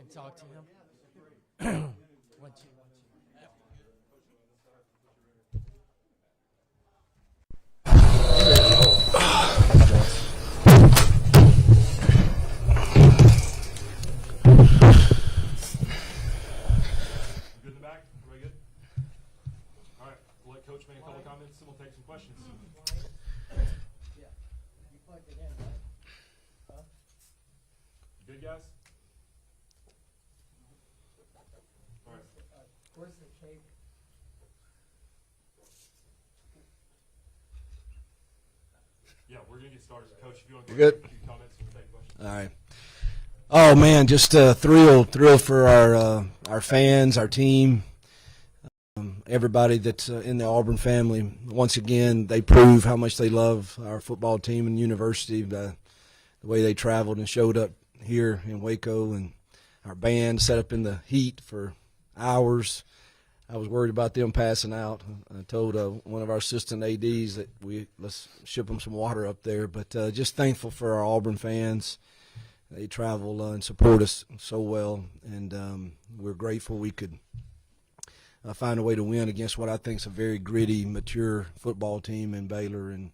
can talk to him. One, two. Good in the back? Everybody good? All right, we'll let Coach make a couple comments and we'll take some questions. Yeah. You plugged it in, right? Huh? You good, guys? All right. Where's the cake? Yeah, we're going to get started. Coach, if you want to You're good. a few comments, we'll take questions. All right. Oh man, just thrilled for our fans, our team, everybody that's in the Auburn family. Once again, they prove how much they love our football team and university. The way they traveled and showed up here in Waco, and our band set up in the heat for hours. I was worried about them passing out. I told one of our assistant ADs that let's ship them some water up there. But just thankful for our Auburn fans. They travel and support us so well, and we're grateful we could find a way to win against what I think is a very gritty, mature football team in Baylor, and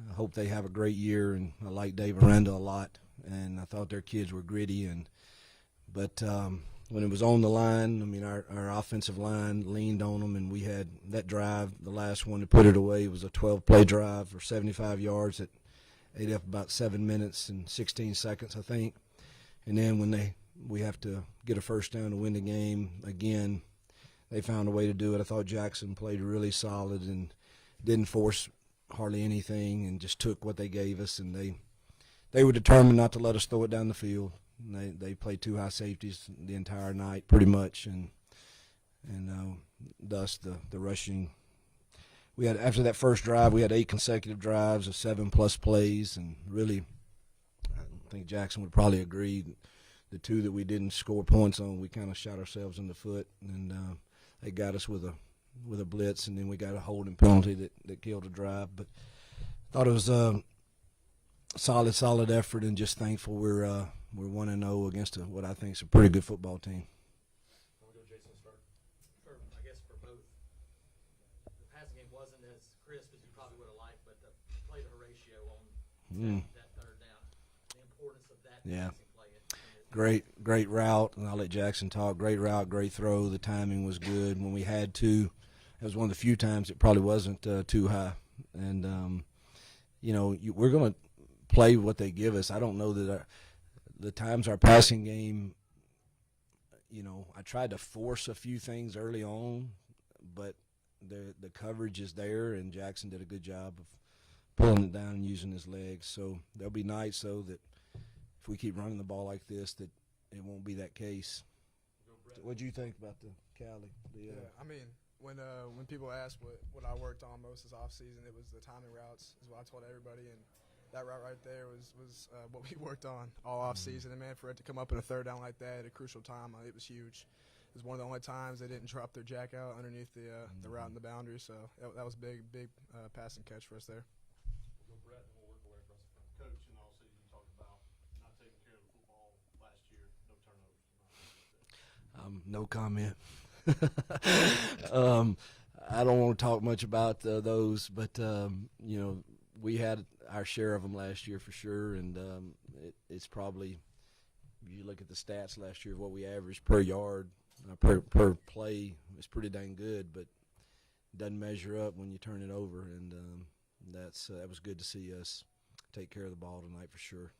I hope they have a great year. And I like Dave Aranda a lot, and I thought their kids were gritty. But when it was on the line, I mean, our offensive line leaned on them, and we had that drive, the last one to put it away. It was a 12-play drive for 75 yards that ate up about 7 minutes and 16 seconds, I think. And then when we have to get a first down to win the game, again, they found a way to do it. I thought Jackson played really solid and didn't force hardly anything and just took what they gave us, and they were determined not to let us throw it down the field. And they played two high safeties the entire night pretty much, and thus the rushing. We had, after that first drive, we had 8 consecutive drives of 7+ plays, and really, I think Jackson would probably agree. The 2 that we didn't score points on, we kind of shot ourselves in the foot, and they got us with a blitz, and then we got a holding penalty that killed a drive. But I thought it was a solid effort, and just thankful we're 1-0 against what I think is a pretty good football team. We'll go Jason to start. I guess for both, the passing game wasn't as crisp as you probably would have liked, but the play-to ratio on that third down, the importance of that passing play. Great route, and I'll let Jackson talk. Great route, great throw. The timing was good. When we had to, it was one of the few times it probably wasn't too high. And, we're going to play what they give us. I don't know that the times our passing game, I tried to force a few things early on, but the coverage is there, and Jackson did a good job of pulling it down and using his legs. So there'll be nights, though, that if we keep running the ball like this, that it won't be that case. What do you think about the Cali? I mean, when people ask what I worked on most this offseason, it was the timing routes is what I told everybody, and that route right there was what we worked on all offseason. And, man, for it to come up in a third down like that at a crucial time, it was huge. It was one of the only times they didn't drop their jack out underneath the route and the boundary, so that was a big passing catch for us there. We'll go Brett, and we'll work our way across the front. Coach, in all season, you talked about not taking care of the football last year, no turnovers. No comment. I don't want to talk much about those, but we had our share of them last year for sure, and it's probably, if you look at the stats last year, what we averaged per yard, per play, it's pretty dang good, but it doesn't measure up when you turn it over, and that was good to see us take care of the ball tonight for sure.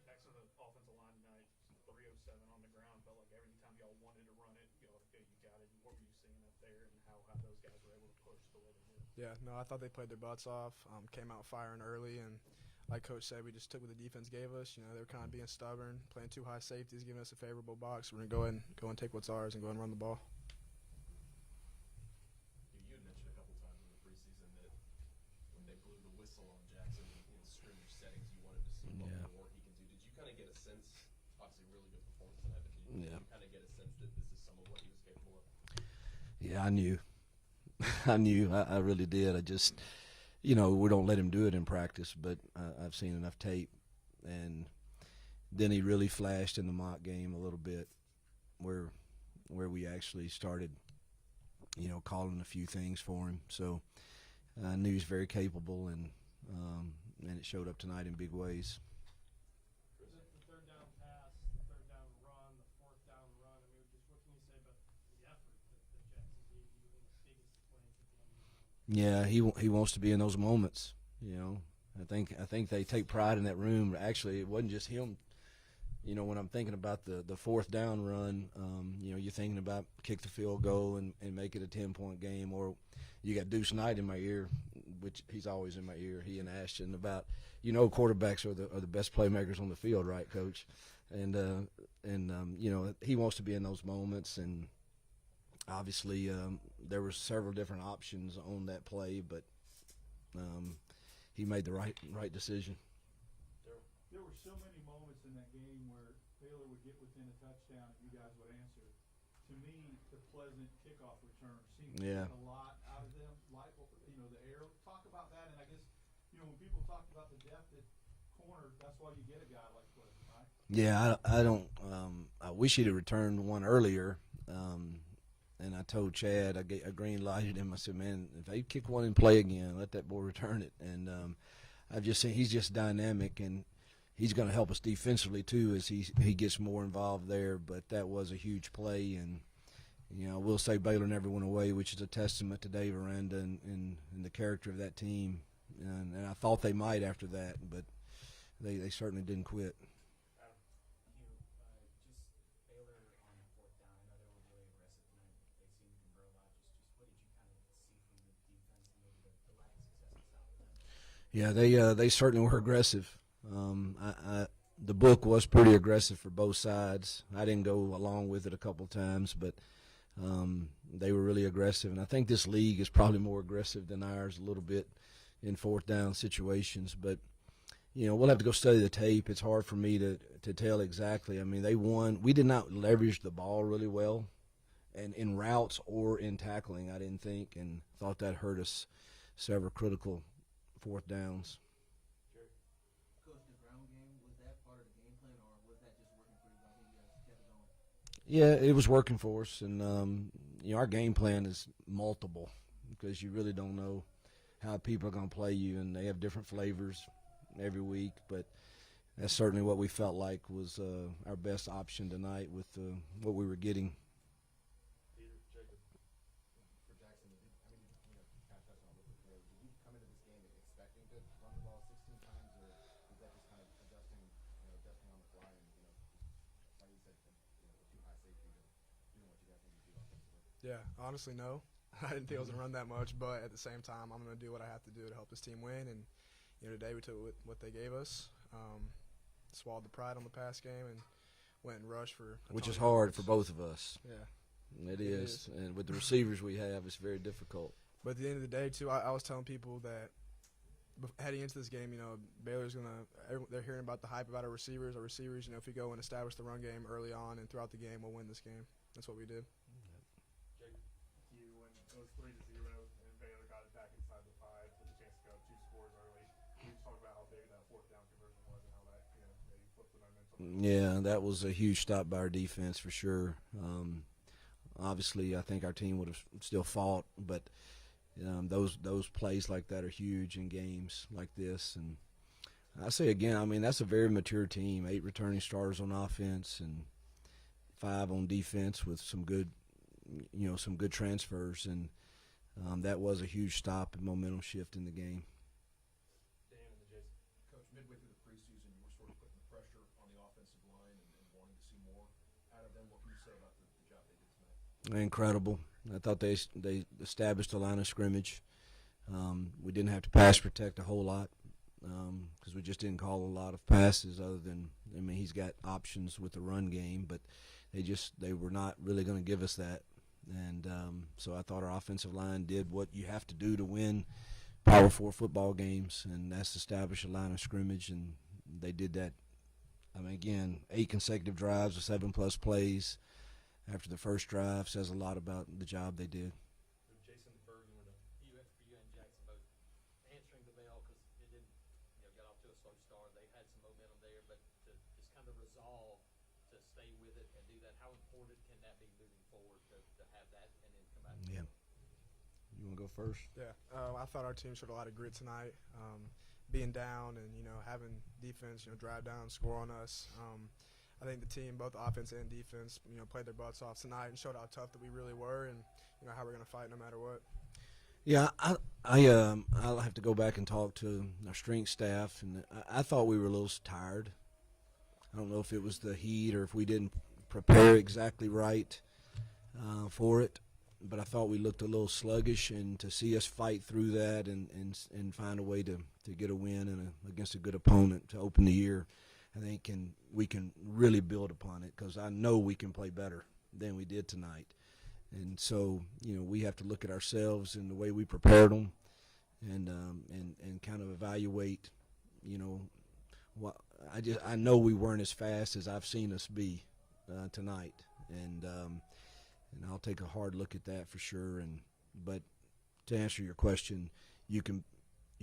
Jackson, the offensive line tonight, 307 on the ground. Felt like every time y'all wanted to run it, okay, you got it. What were you seeing up there, and how those guys were able to push the way they did? Yeah, no, I thought they played their butts off, came out firing early, and like Coach said, we just took what the defense gave us. They were kind of being stubborn, playing 2 high safeties, giving us a favorable box. We're going to go and take what's ours and go and run the ball. You had mentioned a couple times in the preseason that when they blew the whistle on Jackson in scrimmage settings, you wanted to see what more he can do. Did you kind of get a sense, obviously really good performance tonight, but did you kind of get a sense that this is some of what he was capable of? Yeah, I knew. I really did. I just, we don't let him do it in practice, but I've seen enough tape, and then he really flashed in the mock game a little bit, where we actually started, calling a few things for him. So I knew he was very capable, and it showed up tonight in big ways. The third down pass, the third down run, the fourth down run. I mean, just what can you say about the effort that Jackson gave you in the biggest plays at the end of the game? Yeah, he wants to be in those moments. I think they take pride in that room. Actually, it wasn't just him. When I'm thinking about the fourth down run, you're thinking about kick the field goal and make it a 10-point game, or you got Deuce Knight in my ear, which he's always in my ear. He and Ashton about quarterbacks are the best playmakers on the field, right, Coach? And he wants to be in those moments, and obviously there were several different options on that play, but he made the right decision. There were so many moments in that game where Baylor would get within a touchdown and you guys would answer. To me, the pleasant kickoff return seemed to get a lot out of them. Like, the air. Talk about that, and I guess, when people talk about the depth at corner, that's why you get a guy like Pleasant, right? Yeah, I don't. I wish he'd have returned one earlier. And I told Chad, I green lighted him. I said, man, if they kick one and play again, let that boy return it. And I've just seen he's just dynamic, and he's going to help us defensively too as he gets more involved there. But that was a huge play, and we'll say Baylor never went away, which is a testament to Dave Aranda and the character of that team. And I thought they might after that, but they certainly didn't quit. Yeah, they certainly were aggressive. The book was pretty aggressive for both sides. I didn't go along with it a couple times, but they were really aggressive. And I think this league is probably more aggressive than ours a little bit in fourth down situations. But, we'll have to go study the tape. It's hard for me to tell exactly. I mean, they won. We did not leverage the ball really well, and in routes or in tackling, I didn't think, and thought that hurt us several critical fourth downs. Coach, the ground game, was that part of the game plan, or was that just working for you guys and you guys kept it going? Yeah, it was working for us, and our game plan is multiple because you really don't know how people are going to play you, and they have different flavors every week. But that's certainly what we felt like was our best option tonight with what we were getting. Yeah, honestly, no. I didn't think I was going to run that much, but at the same time, I'm going to do what I have to do to help this team win. And, today we took what they gave us, swallowed the pride on the pass game, and went and rushed for – which is hard for both of us. Yeah. It is. And with the receivers we have, it's very difficult. But at the end of the day, too, I was telling people that heading into this game, Baylor's going to – they're hearing about the hype about our receivers. Our receivers, if we go and establish the run game early on and throughout the game, we'll win this game. That's what we did. It was 3-0, and Baylor got it back inside the 5 with a chance to go up 2 scores early. Can you talk about how big that fourth down conversion was and how that maybe flipped the momentum? Yeah, that was a huge stop by our defense for sure. Obviously, I think our team would have still fought, but those plays like that are huge in games like this. And I say again, I mean, that's a very mature team. 8 returning starters on offense and 5 on defense with some good transfers, and that was a huge stop and momentum shift in the game. Dan and Jason. Coach, midway through the preseason, you were sort of putting the pressure on the offensive line and wanting to see more out of them. What can you say about the job they did tonight? Incredible. I thought they established a line of scrimmage. We didn't have to pass protect a whole lot because we just didn't call a lot of passes other than, he's got options with the run game, but they were not really going to give us that. And so I thought our offensive line did what you have to do to win Power 4 football games, and that's establish a line of scrimmage, and they did that. Again, 8 consecutive drives of 7+ plays after the first drive says a lot about the job they did. Jason Bergen, you and Jackson both answering the bell because it didn't get off to a slow start. They had some momentum there, but to just kind of important can that be moving forward to have that and then come back? Yeah. You want to go first? Yeah, I thought our team showed a lot of grit tonight. Being down and having defense drive down, score on us. I think the team, both offense and defense, played their butts off tonight and showed how tough that we really were, and how we're going to fight no matter what. Yeah, I'll have to go back and talk to our strength staff, and I thought we were a little tired. I don't know if it was the heat or if we didn't prepare exactly right for it, but I thought we looked a little sluggish, and to see us fight through that and find a way to get a win against a good opponent to open the year, I think we can really build upon it, because I know we can play better than we did tonight. And so, we have to look at ourselves and the way we prepared them, and kind of evaluate, what I know we weren't as fast as I've seen us be tonight, and I'll take a hard look at that for sure. But to answer your question, you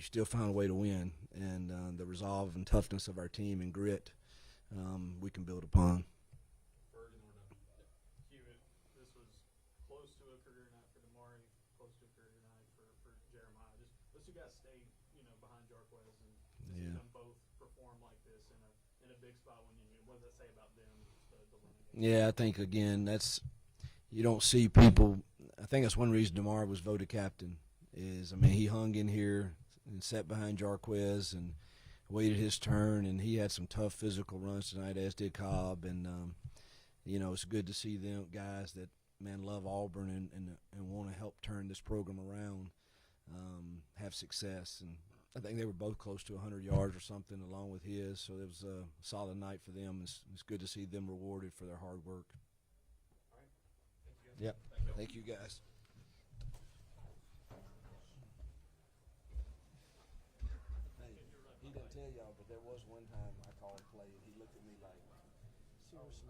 still found a way to win, and the resolve and toughness of our team and grit, we can build upon. Hewitt, this was close to a career night for Damari, close to a career night for Jeremiah. Just those two guys stayed, behind Jarquez, and to see them both perform like this in a big spot when what does that say about them? The running game? Yeah, I think again you don't see people. I think that's one reason DeMar was voted captain. He hung in here and sat behind Jarquez and waited his turn, and he had some tough physical runs tonight, as did Cobb. And it's good to see them guys that love Auburn and want to help turn this program around, have success. And I think they were both close to 100 yards or something along with his, so it was a solid night for them. It's good to see them rewarded for their hard work. All right. Thank you guys. Yep. Thank you guys. He didn't tell y'all, but there was one time I called a play and he looked at me like, seriously?